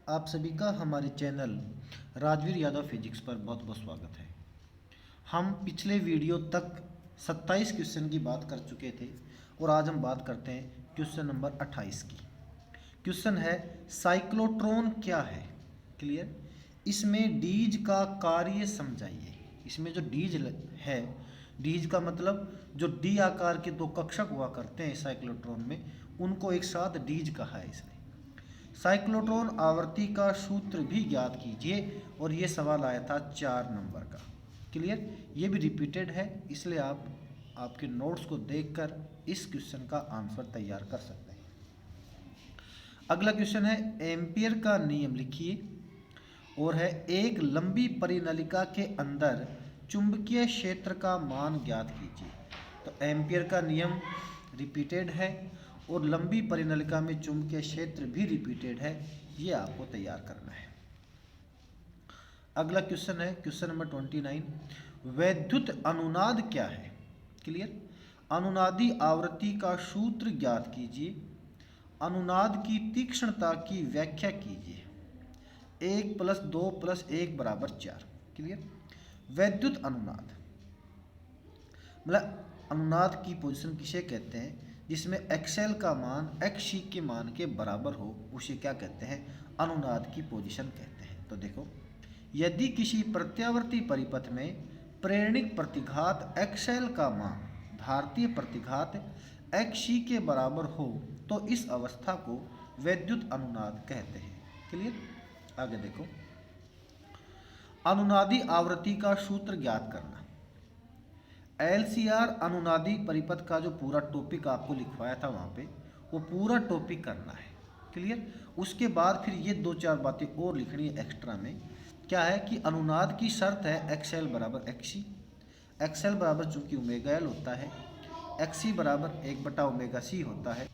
आप सभी का हमारे चैनल राजवीर यादव फिजिक्स पर बहुत बहुत स्वागत है। हम पिछले वीडियो तक 27 क्वेश्चन की बात कर चुके थे और आज हम बात करते हैं क्वेश्चन नंबर 28 की। क्वेश्चन है साइक्लोट्रॉन क्या है। क्लियर। इसमें डीज का कार्य समझाइए। इसमें जो डीज है, डीज का मतलब जो डी आकार के दो कक्षक हुआ करते हैं साइक्लोट्रॉन में, उनको एक साथ डीज कहा है इसने। साइक्लोट्रॉन आवर्ती का सूत्र भी ज्ञात कीजिए, और ये सवाल आया था 4 नंबर का। क्लियर। ये भी रिपीटेड है, इसलिए आप आपके नोट्स को देखकर इस क्वेश्चन का आंसर तैयार कर सकते हैं। अगला क्वेश्चन है एम्पियर का नियम लिखिए, और है एक लंबी परिनलिका के अंदर चुंबकीय क्षेत्र का मान ज्ञात कीजिए। तो एम्पियर का नियम रिपीटेड है और लंबी परिनलिका में चुंबकीय क्षेत्र भी रिपीटेड है, ये आपको तैयार करना है। अगला क्वेश्चन है क्वेश्चन नंबर 29, वैद्युत अनुनाद क्या है। क्लियर। अनुनादी आवृत्ति का सूत्र ज्ञात कीजिए। अनुनाद की तीक्ष्णता की व्याख्या कीजिए। 1 + 2 + 1 = 4। क्लियर। वैद्युत अनुनाद मतलब अनुनाद की पोजीशन किसे कहते हैं, जिसमें एक्सएल का मान एक्ससी के मान के बराबर हो, उसे क्या कहते हैं, अनुनाद की पोजीशन कहते हैं। तो देखो, यदि किसी प्रत्यावर्ती परिपथ में प्रेरणिक प्रतिघात एक्सएल का मान भारतीय प्रतिघात एक्ससी के बराबर हो, तो इस अवस्था को वैद्युत अनुनाद कहते हैं। क्लियर। आगे देखो, अनुनादी आवृत्ति का सूत्र ज्ञात करना। एलसीआर अनुनादी परिपथ का जो पूरा टॉपिक आपको लिखवाया था वहाँ पे, वो पूरा टॉपिक करना है। क्लियर। उसके बाद फिर ये 2-4 बातें और लिखनी है एक्स्ट्रा में। क्या है कि अनुनाद की शर्त है एक्सएल बराबर एक्ससी। एक्सएल बराबर चूंकि ओमेगा एल होता है, एक्ससी बराबर 1/ओमेगा सी होता है,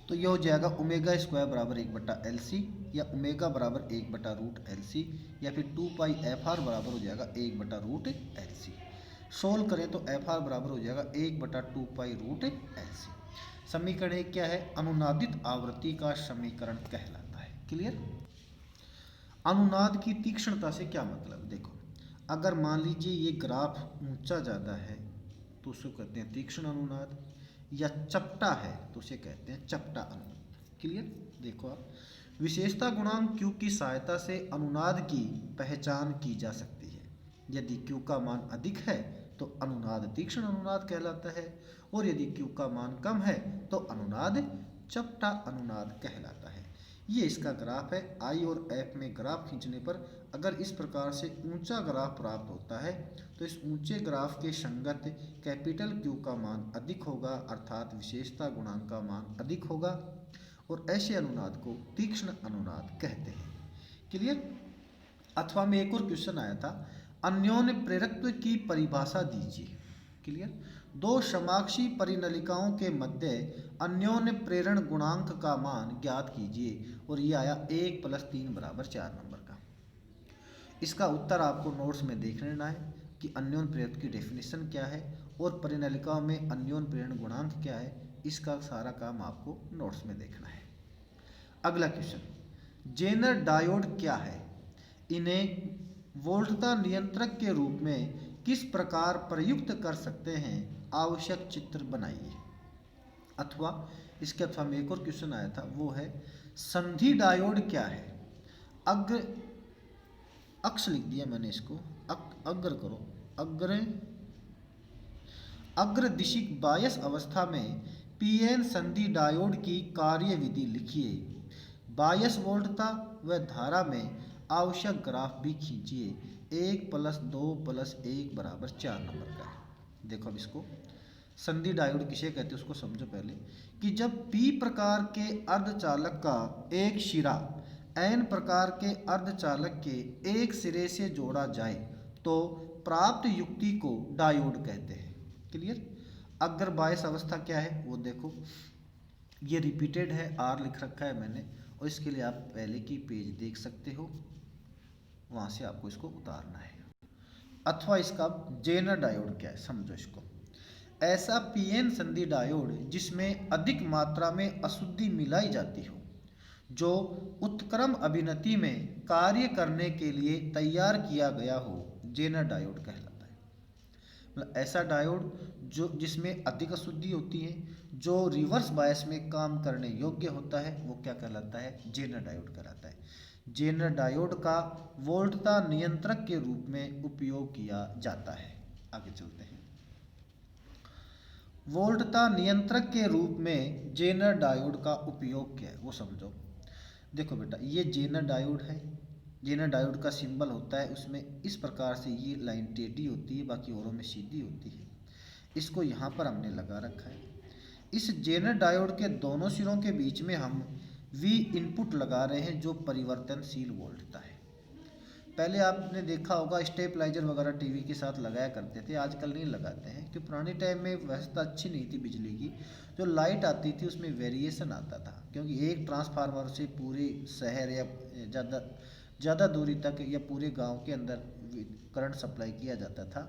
तो ये हो जाएगा ओमेगा स्क्वायर बराबर 1/LC, या ओमेगा बराबर 1/√LC, या फिर 2πFR बराबर हो जाएगा 1/√LC। सोल्व करें तो FR बराबर हो जाएगा 1/2π√LC। समीकरण एक क्या है, अनुनादित आवृत्ति का समीकरण कहलाता है। क्लियर। अनुनाद की तीक्ष्णता से क्या मतलब, देखो, अगर मान लीजिए ये ग्राफ ऊंचा ज़्यादा है तो उसको कहते हैं तीक्ष्ण अनुनाद, या चपटा है तो उसे कहते हैं चपटा अनुनाद। क्लियर। देखो आप, विशेषता गुणांक Q की सहायता से अनुनाद की पहचान की जा सकती है। यदि Q का मान अधिक है तो अनुनाद तीक्ष्ण अनुनाद कहलाता है, और यदि Q का मान कम है तो अनुनाद चपटा अनुनाद कहलाता है। ये इसका ग्राफ है। I और F में ग्राफ खींचने पर अगर इस प्रकार से ऊंचा ग्राफ प्राप्त होता है तो इस ऊंचे ग्राफ के संगत कैपिटल Q का मान अधिक होगा, अर्थात विशेषता गुणांक का मान अधिक होगा, और ऐसे अनुनाद को तीक्ष्ण अनुनाद कहते हैं। क्लियर। अथवा में एक और क्वेश्चन आया था, अन्योन्य प्रेरकत्व की परिभाषा दीजिए। क्लियर। दो समाक्षी परिनलिकाओं के मध्य अन्योन्य प्रेरण गुणांक का मान ज्ञात कीजिए, और ये आया 1 + 3 = 4 नंबर का। इसका उत्तर आपको नोट्स में देख लेना है कि अन्योन्य प्रेरकत्व की डेफिनेशन क्या है और परिनलिकाओं में अन्योन्य प्रेरण गुणांक क्या है। इसका सारा काम आपको नोट्स में देखना है। अगला क्वेश्चन, जेनर डायोड क्या है, इन्हें वोल्टता नियंत्रक के रूप में किस प्रकार प्रयुक्त कर सकते हैं, आवश्यक चित्र बनाइए। अथवा इसके अथवा में एक और क्वेश्चन आया था, वो है संधि डायोड क्या है। अग्र अक्ष लिख दिया मैंने इसको, अग्र करो, अग्रदिशिक बायस अवस्था में पीएन संधि डायोड की कार्यविधि लिखिए। बायस वोल्टता व धारा में आवश्यक ग्राफ भी खींचिए। 1 + 2 + 1 = 4 नंबर का है। देखो अब इसको, संधि डायोड किसे कहते हैं उसको समझो पहले, कि जब पी प्रकार के अर्धचालक का एक शिरा एन प्रकार के अर्धचालक के एक सिरे से जोड़ा जाए तो प्राप्त युक्ति को डायोड कहते हैं। क्लियर। अग्र बायस अवस्था क्या है वो देखो, ये रिपीटेड है, आर लिख रखा है मैंने, और इसके लिए आप पहले की पेज देख सकते हो, वहाँ से आपको इसको उतारना है। अथवा इसका जेनर डायोड क्या है समझो इसको, ऐसा पीएन संधि डायोड जिसमें अधिक मात्रा में अशुद्धि मिलाई जाती हो, जो उत्क्रम अभिनति में कार्य करने के लिए तैयार किया गया हो, जेनर डायोड कहलाता है। मतलब ऐसा डायोड जो जिसमें अधिक अशुद्धि होती है, जो रिवर्स बायस में काम करने योग्य होता है, वो क्या कहलाता है? जेनर डायोड कहलाता है। जेनर डायोड का वोल्टता नियंत्रक के रूप में उपयोग किया जाता है। आगे चलते हैं। वोल्टता नियंत्रक के रूप में जेनर डायोड का उपयोग क्या है वो समझो। देखो बेटा, ये जेनर डायोड है। जेनर डायोड का सिंबल होता है, उसमें इस प्रकार से ये लाइन टेढ़ी होती है, बाकी औरों में सीधी होती है। इसको यहाँ पर हमने लगा रखा है। इस जेनर डायोड के दोनों सिरों के बीच में हम V इनपुट लगा रहे हैं, जो परिवर्तनशील वोल्टता है। पहले आपने देखा होगा स्टेबलाइजर वगैरह टीवी के साथ लगाया करते थे, आजकल नहीं लगाते हैं क्योंकि पुराने टाइम में व्यवस्था अच्छी नहीं थी बिजली की। जो लाइट आती थी उसमें वेरिएशन आता था, क्योंकि एक ट्रांसफार्मर से पूरे शहर या ज़्यादा ज़्यादा दूरी तक या पूरे गांव के अंदर करंट सप्लाई किया जाता था,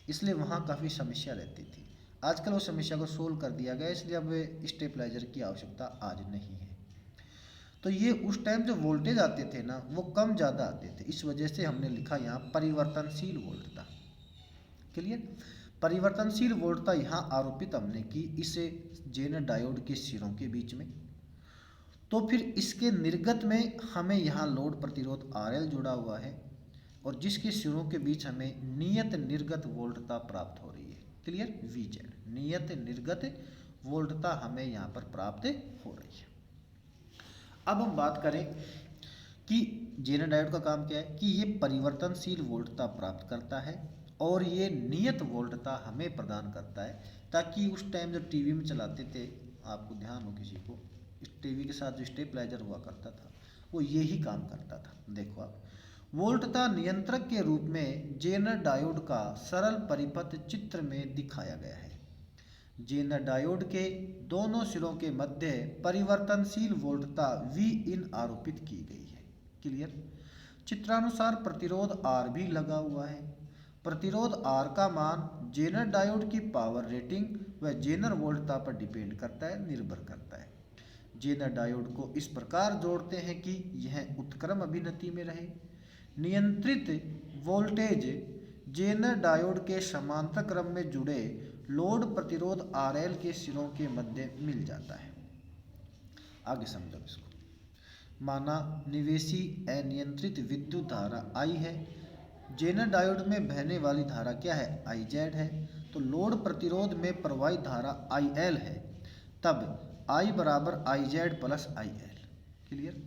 इसलिए वहाँ काफ़ी समस्या रहती थी। आजकल वो समस्या को सोल्व कर दिया गया, इसलिए अब स्टेबलाइजर की आवश्यकता आज नहीं है। तो ये उस टाइम जो वोल्टेज आते थे ना, वो कम ज़्यादा आते थे, इस वजह से हमने लिखा यहाँ परिवर्तनशील वोल्टता। क्लियर? परिवर्तनशील वोल्टता यहाँ आरोपित हमने की इस जेनर डायोड के सिरों के बीच में। तो फिर इसके निर्गत में हमें यहाँ लोड प्रतिरोध RL जुड़ा हुआ है, और जिसके सिरों के बीच हमें नियत निर्गत वोल्टता प्राप्त हो रही है। क्लियर? VZ नियत निर्गत वोल्टता हमें यहाँ पर प्राप्त हो रही है। अब हम बात करें कि जेनर डायोड का काम क्या है, कि ये परिवर्तनशील वोल्टता प्राप्त करता है और ये नियत वोल्टता हमें प्रदान करता है, ताकि उस टाइम जो टीवी में चलाते थे, आपको ध्यान हो किसी को, इस टीवी के साथ जो स्टेबलाइजर हुआ करता था वो यही काम करता था। देखो आप, वोल्टता नियंत्रक के रूप में जेनर डायोड का सरल परिपथ चित्र में दिखाया गया है। जेनर डायोड के दोनों सिरों के मध्य परिवर्तनशील वोल्टता V इन आरोपित की गई है। क्लियर? चित्रानुसार प्रतिरोध R भी लगा हुआ है। प्रतिरोध R का मान जेनर डायोड की पावर रेटिंग व जेनर वोल्टता पर डिपेंड करता है, निर्भर करता है। जेनर डायोड को इस प्रकार जोड़ते हैं कि यह उत्क्रम अभिनति में रहे। नियंत्रित वोल्टेज जेनर डायोड के समांतर क्रम में जुड़े लोड प्रतिरोध RL के सिरों के मध्य मिल जाता है। आगे समझो इसको। माना निवेशी अनियंत्रित विद्युत धारा I है। जेनर डायोड में बहने वाली धारा क्या है? IZ है। तो लोड प्रतिरोध में प्रवाहित धारा IL है। तब I बराबर IZ प्लस IL। क्लियर?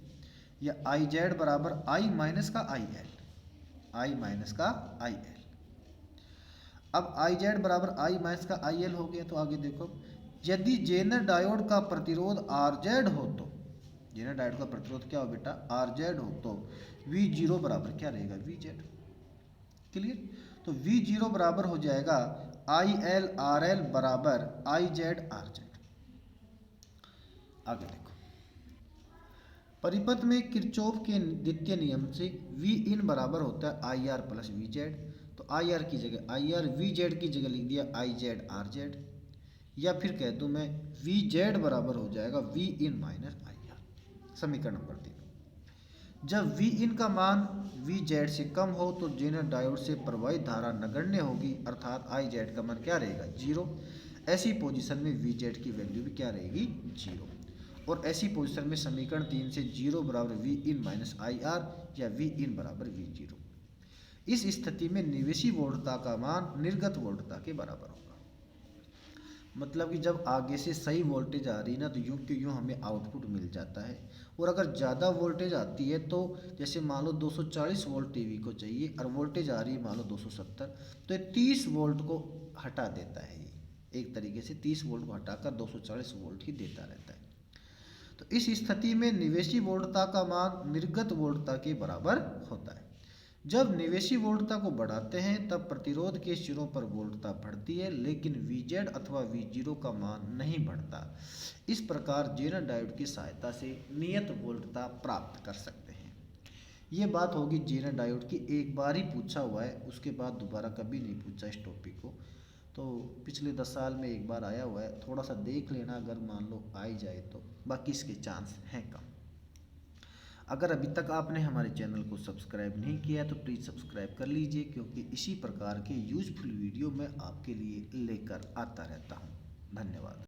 या IZ बराबर I माइनस का IL, I माइनस का IL। अब IZ बराबर I माइनस का IL हो गया। तो आगे देखो, यदि जेनर डायोड का प्रतिरोध RZ हो तो, जेनर डायोड का प्रतिरोध क्या हो बेटा? RZ हो तो V0 बराबर क्या रहेगा? VZ। क्लियर? तो V0 बराबर हो जाएगा IL RL बराबर IZ RZ। आगे देखो, परिपथ में किरचॉफ के द्वितीय नियम से V इन बराबर होता है IR प्लस VZ। तो IR की जगह IR, VZ की जगह लिख दिया IZ RZ, या फिर कह दूं मैं VZ बराबर हो जाएगा V इन माइनस IR। समीकरण नंबर 3। जब V इन का मान VZ से कम हो तो जेनर डायोड से प्रवाहित धारा नगण्य होगी, अर्थात IZ का मान क्या रहेगा? 0। ऐसी पोजीशन में VZ की वैल्यू भी क्या रहेगी? 0। और ऐसी पोजीशन में समीकरण 3 से 0 बराबर V इन माइनस IR या V इन बराबर V0। इस स्थिति में निवेशी वोल्टता का मान निर्गत वोल्टता के बराबर होगा। मतलब कि जब आगे से सही वोल्टेज आ रही है ना, तो यूँ के यूँ हमें आउटपुट मिल जाता है। और अगर ज़्यादा वोल्टेज आती है, तो जैसे मान लो 240 वोल्ट टीवी को चाहिए और वोल्टेज आ रही है मान लो 270, तो ये 30 वोल्ट को हटा देता है। ये एक तरीके से 30 वोल्ट को हटाकर 240 वोल्ट ही देता रहता है। तो इस स्थिति में निवेशी वोल्टता का मान निर्गत वोल्टता के बराबर होता है। जब निवेशी वोल्टता को बढ़ाते हैं तब प्रतिरोध के सिरों पर वोल्टता बढ़ती है, लेकिन VZ अथवा V0 का मान नहीं बढ़ता। इस प्रकार जेनर डायोड की सहायता से नियत वोल्टता प्राप्त कर सकते हैं। ये बात होगी जेनर डायोड की, एक बार ही पूछा हुआ है, उसके बाद दोबारा कभी नहीं पूछा इस टॉपिक को। तो पिछले 10 साल में एक बार आया हुआ है, थोड़ा सा देख लेना, अगर मान लो आ ही जाए तो, बाकी इसके चांस हैं कम। अगर अभी तक आपने हमारे चैनल को सब्सक्राइब नहीं किया है तो प्लीज़ सब्सक्राइब कर लीजिए, क्योंकि इसी प्रकार के यूजफुल वीडियो मैं आपके लिए लेकर आता रहता हूँ। धन्यवाद।